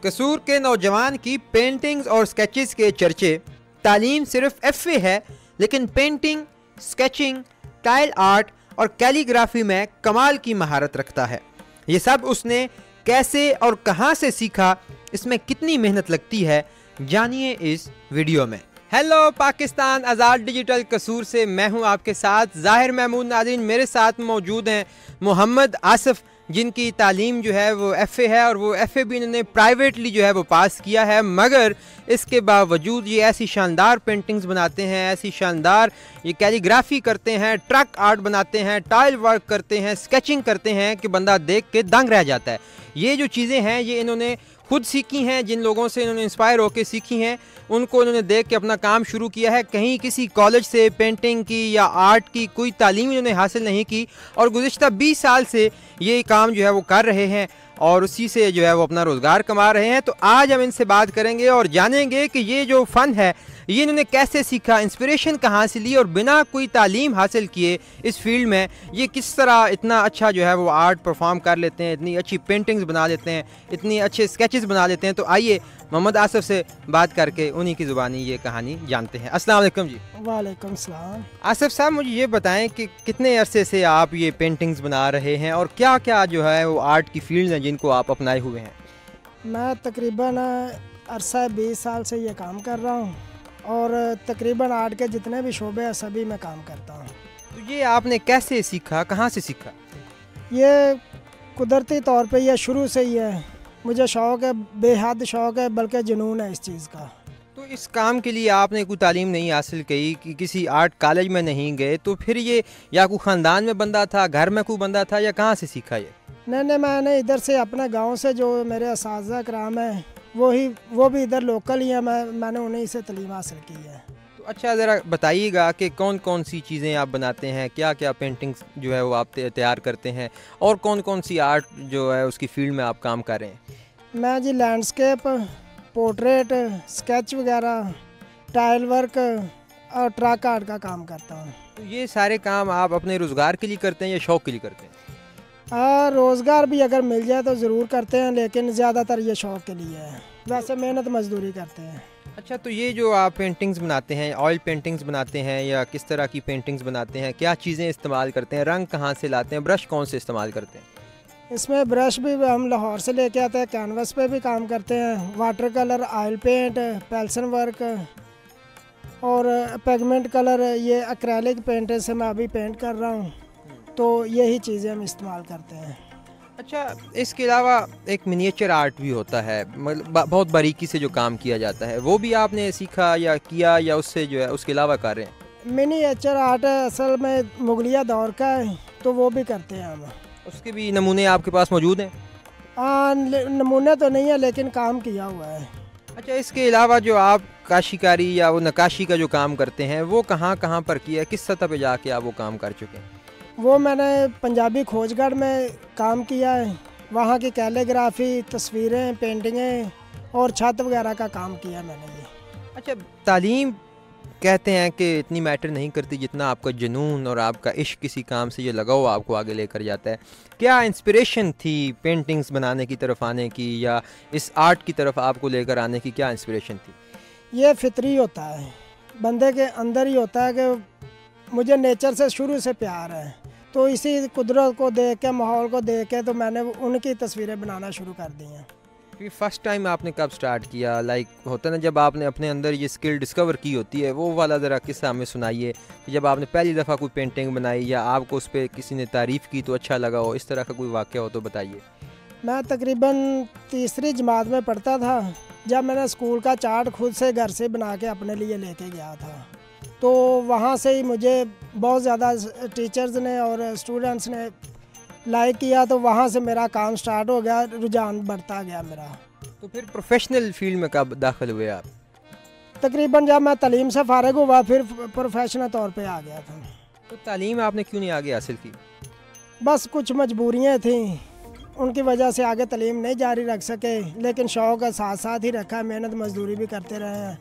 कसूर के नौजवान की पेंटिंग्स और स्केचेस के चर्चे। तालीम सिर्फ एफए है, लेकिन पेंटिंग, स्केचिंग, टाइल आर्ट और कैलीग्राफी में कमाल की महारत रखता है। ये सब उसने कैसे और कहां से सीखा, इसमें कितनी मेहनत लगती है, जानिए इस वीडियो में। हेलो पाकिस्तान, आज़ाद डिजिटल कसूर से मैं हूं आपके साथ ज़ाहिर महमूद। नाज़रीन, मेरे साथ मौजूद हैं मोहम्मद आसिफ, जिनकी तालीम जो है वो एफ़ए है और वो एफ़ए भी इन्होंने प्राइवेटली जो है वो पास किया है, मगर इसके बावजूद ये ऐसी शानदार पेंटिंग्स बनाते हैं, ऐसी शानदार ये कैलीग्राफी करते हैं, ट्रक आर्ट बनाते हैं, टाइल वर्क करते हैं, स्केचिंग करते हैं कि बंदा देख के दंग रह जाता है। ये जो चीज़ें हैं ये इन्होंने खुद सीखी हैं, जिन लोगों से इन्होंने इंस्पायर होकर सीखी हैं उनको इन्होंने देख के अपना काम शुरू किया है। कहीं किसी कॉलेज से पेंटिंग की या आर्ट की कोई तालीम इन्होंने हासिल नहीं की और गुज़िश्ता 20 साल से ये काम जो है वो कर रहे हैं और उसी से जो है वो अपना रोज़गार कमा रहे हैं। तो आज हम इनसे बात करेंगे और जानेंगे कि ये जो फ़न है ये इन्होंने कैसे सीखा, इंस्पिरेशन कहाँ से ली और बिना कोई तालीम हासिल किए इस फील्ड में ये किस तरह इतना अच्छा जो है वो आर्ट परफॉर्म कर लेते हैं, इतनी अच्छी पेंटिंग्स बना लेते हैं, इतनी अच्छे स्केचेस बना लेते हैं। तो आइए मोहम्मद आसिफ से बात करके उन्हीं की ज़ुबानी ये कहानी जानते हैं। अस्सलाम वालेकुम जी। वालेकुम सलाम। आसिफ साहब, मुझे ये बताएं कि कितने अरसे से आप ये पेंटिंग्स बना रहे हैं और क्या क्या जो है वो आर्ट की फील्ड हैं जिनको आप अपनाए हुए हैं? मैं तकरीबन अरसा 20 साल से ये काम कर रहा हूँ और तकरीबन आर्ट के जितने भी शोबे हैं सभी में काम करता हूँ। तो ये आपने कैसे सीखा, कहाँ से सीखा? ये कुदरती तौर पे ये शुरू से ही है, मुझे शौक़ है, बेहद शौक़ है, बल्कि जुनून है इस चीज़ का। तो इस काम के लिए आपने कोई तालीम नहीं हासिल की, कि किसी आर्ट कॉलेज में नहीं गए, तो फिर ये या कोई ख़ानदान में बंदा था, घर में कोई बंदा था, या कहाँ से सीखा ये? नहीं, मैंने इधर से अपने गांव से जो मेरे असातिज़ा कराम हैं वो भी इधर लोकल ही है, मैंने उन्हीं से तालीम हासिल की है। तो अच्छा, ज़रा बताइएगा कि कौन कौन सी चीज़ें आप बनाते हैं, क्या क्या पेंटिंग्स जो है वो आप तैयार करते हैं और कौन कौन सी आर्ट जो है उसकी फील्ड में आप काम कर रहे हैं? मैं जी लैंडस्केप, पोर्ट्रेट, स्केच वगैरह, टाइल वर्क और ट्रक आर्ट का काम करता हूँ। तो ये सारे काम आप अपने रोज़गार के लिए करते हैं या शौक़ के लिए करते हैं? रोज़गार भी अगर मिल जाए तो ज़रूर करते हैं, लेकिन ज़्यादातर ये शौक़ के लिए है, वैसे मेहनत मजदूरी करते हैं। अच्छा, तो ये जो आप पेंटिंग्स बनाते हैं, ऑयल पेंटिंग्स बनाते हैं या किस तरह की पेंटिंग्स बनाते हैं, क्या चीज़ें इस्तेमाल करते हैं, रंग कहाँ से लाते हैं, ब्रश कौन से इस्तेमाल करते हैं? इसमें ब्रश भी हम लाहौर से लेके आते हैं, कैनवस पे भी काम करते हैं, water colour, oil paint, pencil work और पिगमेंट कलर, ये एक्रेलिक पेंट से मैं अभी पेंट कर रहा हूँ, तो यही चीज़ें हम इस्तेमाल करते हैं। अच्छा, इसके अलावा एक मिनिएचर आर्ट भी होता है, मतलब बहुत बारीकी से जो काम किया जाता है, वो भी आपने सीखा या किया या उससे जो है उसके अलावा कर रहे हैं? मिनिएचर आर्ट असल में मुगलिया दौर का है, तो वो भी करते हैं हम। उसके भी नमूने आपके पास मौजूद हैं? नमूने तो नहीं है, लेकिन काम किया हुआ है। अच्छा, इसके अलावा जो आप काशीकारी या वो नक्काशी का जो काम करते हैं वो कहाँ कहाँ पर किया है, किस सतह पे जाके आप वो काम कर चुके हैं? वो मैंने पंजाबी खोजगढ़ में काम किया है, वहाँ की कैलीग्राफी, तस्वीरें, पेंटिंगें और छत वगैरह का काम किया मैंने ये। अच्छा, तालीम कहते हैं कि इतनी मैटर नहीं करती जितना आपका जुनून और आपका इश्क किसी काम से ये लगाव आपको आगे लेकर जाता है। क्या इंस्पिरेशन थी पेंटिंग्स बनाने की तरफ आने की या इस आर्ट की तरफ आपको लेकर आने की, क्या इंस्पिरेशन थी? ये फितरी होता है, बंदे के अंदर ही होता है कि मुझे नेचर से शुरू से प्यार है, तो इसी कुदरत को देख के, माहौल को देख के तो मैंने उनकी तस्वीरें बनाना शुरू कर दी हैं। फिर फर्स्ट टाइम आपने कब स्टार्ट किया, लाइक होता ना जब आपने अपने अंदर ये स्किल डिस्कवर की होती है, वो वाला ज़रा किस्सा हमें सुनाइए कि जब आपने पहली दफ़ा कोई पेंटिंग बनाई या आपको उस पर किसी ने तारीफ़ की तो अच्छा लगा हो, इस तरह का कोई वाक़या हो तो बताइए। मैं तकरीबन तीसरी जमात में पढ़ता था जब मैंने स्कूल का चार्ट खुद से घर से बना के अपने लिए लेके गया था, तो वहाँ से ही मुझे बहुत ज़्यादा टीचर्स ने और स्टूडेंट्स ने लाइक किया, तो वहाँ से मेरा काम स्टार्ट हो गया, रुझान बढ़ता गया मेरा। तो फिर प्रोफेशनल फील्ड में कब दाखिल हुए आप? तकरीबन जब मैं तालीम से फारिग हुआ फिर प्रोफेशनल तौर पे आ गया था। तो तालीम आपने क्यों नहीं आगे हासिल की? बस कुछ मजबूरियाँ थी, उनकी वजह से आगे तालीम नहीं जारी रख सके, लेकिन शौक़ साथ साथ ही रखा है, मेहनत मजदूरी भी करते रहे हैं,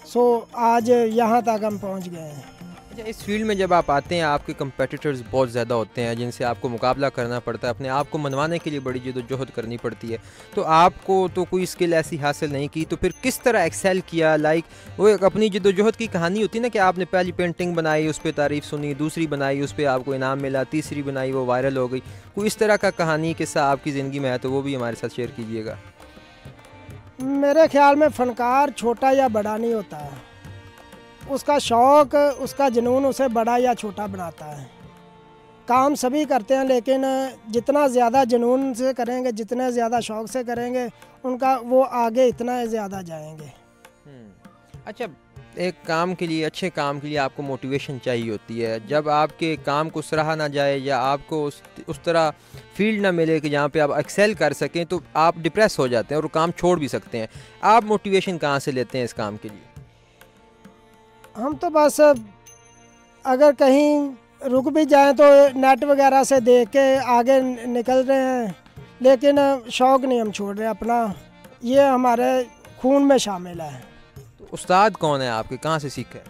सो आज यहाँ तक हम पहुँच गए हैं। अच्छा, इस फील्ड में जब आप आते हैं आपके कंपेटिटर्स बहुत ज़्यादा होते हैं जिनसे आपको मुकाबला करना पड़ता है, अपने आप को मनवाने के लिए बड़ी जद्दोजहद करनी पड़ती है। तो आपको तो कोई स्किल ऐसी हासिल नहीं की, तो फिर किस तरह एक्सेल किया? लाइक वो एक अपनी जद्दोजहद की कहानी होती है ना कि आपने पहली पेंटिंग बनाई, उस पर तारीफ़ सुनी, दूसरी बनाई, उस पर आपको इनाम मिला, तीसरी बनाई वो वायरल हो गई। कोई इस तरह का कहानी किस्सा आपकी ज़िंदगी में है तो वो भी हमारे साथ शेयर कीजिएगा। मेरे ख्याल में फ़नकार छोटा या बड़ा नहीं होता है, उसका शौक़, उसका जुनून उसे बड़ा या छोटा बनाता है। काम सभी करते हैं लेकिन जितना ज़्यादा जुनून से करेंगे, जितने ज़्यादा शौक़ से करेंगे, उनका वो आगे इतना ज़्यादा जाएंगे। अच्छा, एक काम के लिए, अच्छे काम के लिए आपको मोटिवेशन चाहिए होती है। जब आपके काम को सराहा ना जाए या आपको उस तरह फील्ड ना मिले कि जहाँ पे आप एक्सेल कर सकें तो आप डिप्रेस हो जाते हैं और काम छोड़ भी सकते हैं। आप मोटिवेशन कहाँ से लेते हैं इस काम के लिए? हम तो बस अगर कहीं रुक भी जाएं तो नेट वगैरह से देख के आगे निकल रहे हैं, लेकिन शौक़ नहीं हम छोड़ रहे अपना, ये हमारे खून में शामिल है। तो उस्ताद कौन है आपके, कहाँ से सीखे?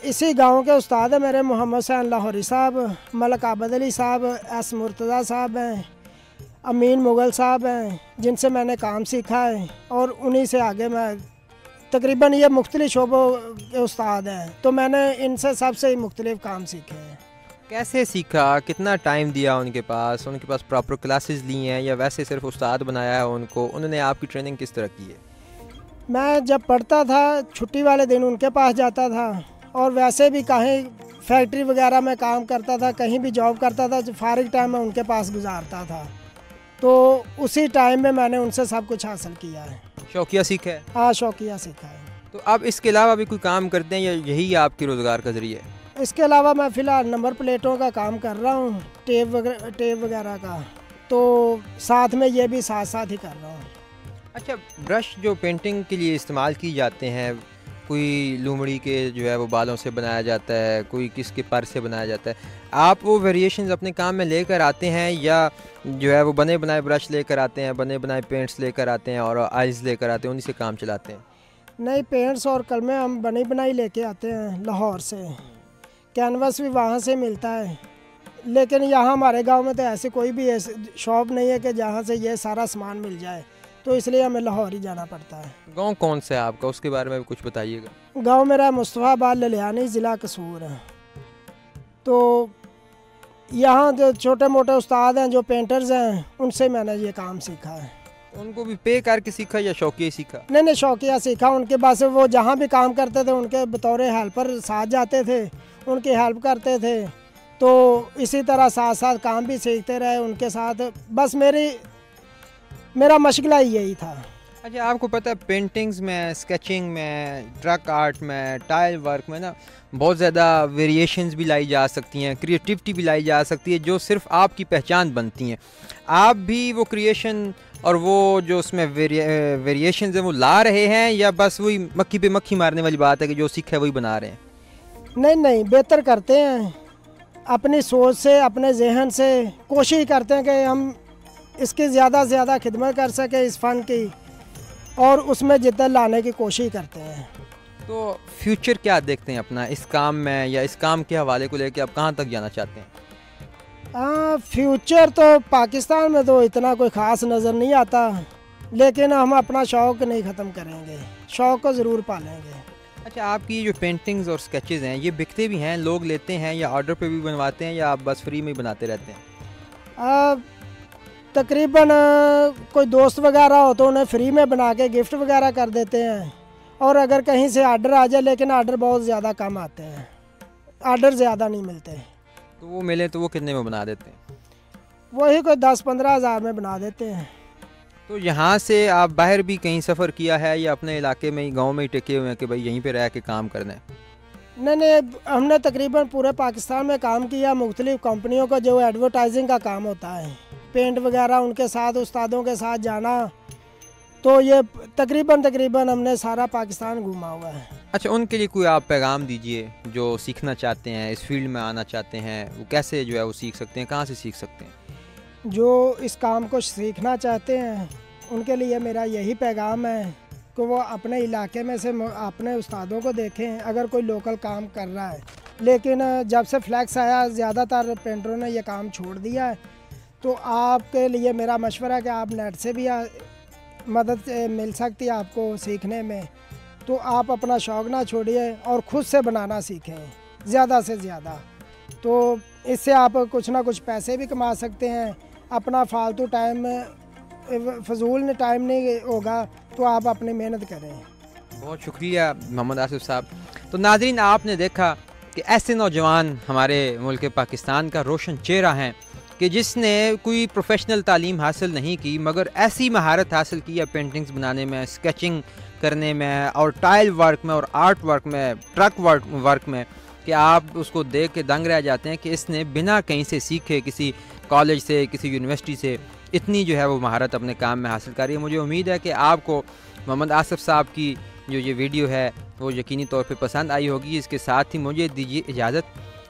इसी गांव के उस्ताद है मेरे, मोहम्मद हुसैन लाहौरी साहब, मलक आबद अली साहब, एस मुर्तज़ा साहब हैं, अमीन मुग़ल साहब हैं, जिनसे मैंने काम सीखा है और उन्हीं से आगे मैं तकरीबन ये मुख्तलिफ शोबों के उस्ताद हैं, तो मैंने इनसे सबसे ही मुख्तलिफ काम सीखे हैं। कैसे सीखा, कितना टाइम दिया उनके पास प्रॉपर क्लासेस ली हैं या वैसे सिर्फ उस्ताद बनाया है उनको? उन्होंने आपकी ट्रेनिंग किस तरह की है? मैं जब पढ़ता था छुट्टी वाले दिन उनके पास जाता था, और वैसे भी कहीं फैक्ट्री वगैरह में काम करता था, कहीं भी जॉब करता था, जो फारिग टाइम में उनके पास गुजारता था, तो उसी टाइम में मैंने उनसे सब कुछ हासिल किया है। शौकिया सीखा है? हाँ, शौकिया सीखा है। तो आप इसके अलावा भी कोई काम करते हैं या यही आपके रोज़गार का ज़रिया है? इसके अलावा मैं फ़िलहाल नंबर प्लेटों का काम कर रहा हूँ, टेप वगैरह का, तो साथ में ये भी साथ साथ ही कर रहा हूँ। अच्छा, ब्रश जो पेंटिंग के लिए इस्तेमाल की जाते हैं, कोई लोमड़ी के जो है वो बालों से बनाया जाता है, कोई किसके पर से बनाया जाता है, आप वो वेरिएशंस अपने काम में लेकर आते हैं या जो है वो बने बनाए ब्रश लेकर आते हैं, बने बनाए पेंट्स लेकर आते हैं और आइल्स लेकर आते हैं, उन्हीं से काम चलाते हैं? नहीं, पेंट्स और कलमें हम बनी बनाई लेके आते हैं लाहौर से, कैनवस भी वहाँ से मिलता है, लेकिन यहाँ हमारे गांव में तो ऐसी कोई भी शॉप नहीं है कि जहाँ से ये सारा सामान मिल जाए, तो इसलिए हमें लाहौर ही जाना पड़ता है। गांव कौन सा है आपका, उसके बारे में भी कुछ बताइएगा। गांव मेरा मुस्तफ़ाबाद ललियानी, ज़िला कसूर है। तो यहाँ जो छोटे मोटे उस्ताद हैं, जो पेंटर्स हैं, उनसे मैंने ये काम सीखा है। उनको भी पे करके सीखा या शौकिया सीखा? नहीं, शौकिया सीखा। उनके पास वो जहाँ भी काम करते थे उनके बतौर हेल्पर साथ जाते थे, उनकी हेल्प करते थे, तो इसी तरह साथ साथ काम भी सीखते रहे उनके साथ। बस मेरा मशगला ही यही था। अच्छा, आपको पता है पेंटिंग्स में, स्केचिंग में, ट्रक आर्ट में, टाइल वर्क में ना बहुत ज़्यादा वेरिएशंस भी लाई जा सकती हैं, क्रिएटिविटी भी लाई जा सकती है जो सिर्फ आपकी पहचान बनती हैं। आप भी वो क्रिएशन और वो जो उसमें वेरिएशंस हैं वो ला रहे हैं या बस वही मक्खी पे मक्खी मारने वाली बात है कि जो सीखा है वही बना रहे हैं? नहीं, बेहतर करते हैं। अपनी सोच से, अपने जहन से कोशिश करते हैं कि हम इसकी ज़्यादा से ज़्यादा खिदमत कर सकें इस फ़न की, और उसमें जिद्दत लाने की कोशिश करते हैं। तो फ्यूचर क्या देखते हैं अपना इस काम में, या इस काम के हवाले को लेकर आप कहाँ तक जाना चाहते हैं? फ्यूचर तो पाकिस्तान में तो इतना कोई ख़ास नज़र नहीं आता, लेकिन हम अपना शौक़ नहीं ख़त्म करेंगे, शौक़ को ज़रूर पालेंगे। अच्छा, आपकी जो पेंटिंग्स और स्केचेस हैं ये बिकते भी हैं, लोग लेते हैं या ऑर्डर पे भी बनवाते हैं, या आप बस फ्री में ही बनाते रहते हैं? तकरीबन कोई दोस्त वगैरह हो तो उन्हें फ्री में बना के गिफ्ट वगैरह कर देते हैं, और अगर कहीं से आर्डर आ जाए, लेकिन आर्डर बहुत ज़्यादा कम आते हैं, आर्डर ज़्यादा नहीं मिलते। तो वो मिले तो वो कितने में बना देते हैं? वही कोई 10-15 हज़ार में बना देते हैं। तो यहाँ से आप बाहर भी कहीं सफ़र किया है या अपने इलाके में ही, गाँव में ही टिके हुए हैं कि भाई यहीं पर रह के काम करना है? नहीं, हमने तकरीबन पूरे पाकिस्तान में काम किया, मुख्तलिफ़ कंपनियों का जो एडवर्टाइजिंग का काम होता है, पेंट वगैरह उनके साथ, उस्तादों के साथ जाना, तो ये तकरीबन हमने सारा पाकिस्तान घूमा हुआ है। अच्छा, उनके लिए कोई आप पैगाम दीजिए जो सीखना चाहते हैं, इस फील्ड में आना चाहते हैं, वो कैसे जो है वो सीख सकते हैं, कहाँ से सीख सकते हैं? जो इस काम को सीखना चाहते हैं उनके लिए मेरा यही पैगाम है कि वो अपने इलाके में से अपने उस्तादों को देखें। अगर कोई लोकल काम कर रहा है, लेकिन जब से फ्लैक्स आया ज़्यादातर पेंटरों ने ये काम छोड़ दिया है। तो आपके लिए मेरा मशवरा है कि आप नेट से भी मदद मिल सकती है आपको सीखने में, तो आप अपना शौक़ ना छोड़िए और ख़ुद से बनाना सीखें ज़्यादा से ज़्यादा। तो इससे आप कुछ ना कुछ पैसे भी कमा सकते हैं, अपना फालतू टाइम फजूल टाइम नहीं होगा, तो आप अपनी मेहनत करें। बहुत शुक्रिया मोहम्मद आसिफ साहब। तो नाज़रीन, आपने देखा कि ऐसे नौजवान हमारे मुल्क पाकिस्तान का रोशन चेहरा हैं कि जिसने कोई प्रोफेशनल तालीम हासिल नहीं की मगर ऐसी महारत हासिल की है पेंटिंग्स बनाने में, स्केचिंग करने में और टाइल वर्क में और आर्ट वर्क में, ट्रक वर्क में, कि आप उसको देख के दंग रह जाते हैं कि इसने बिना कहीं से सीखे, किसी कॉलेज से, किसी यूनिवर्सिटी से, इतनी जो है वो महारत अपने काम में हासिल कर रही है। मुझे उम्मीद है कि आपको मोहम्मद आसिफ साहब की जो ये वीडियो है वो यकीनी तौर पे पसंद आई होगी। इसके साथ ही मुझे दीजिए इजाज़त।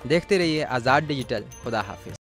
देखते रहिए आज़ाद डिजिटल। खुदा हाफिज़।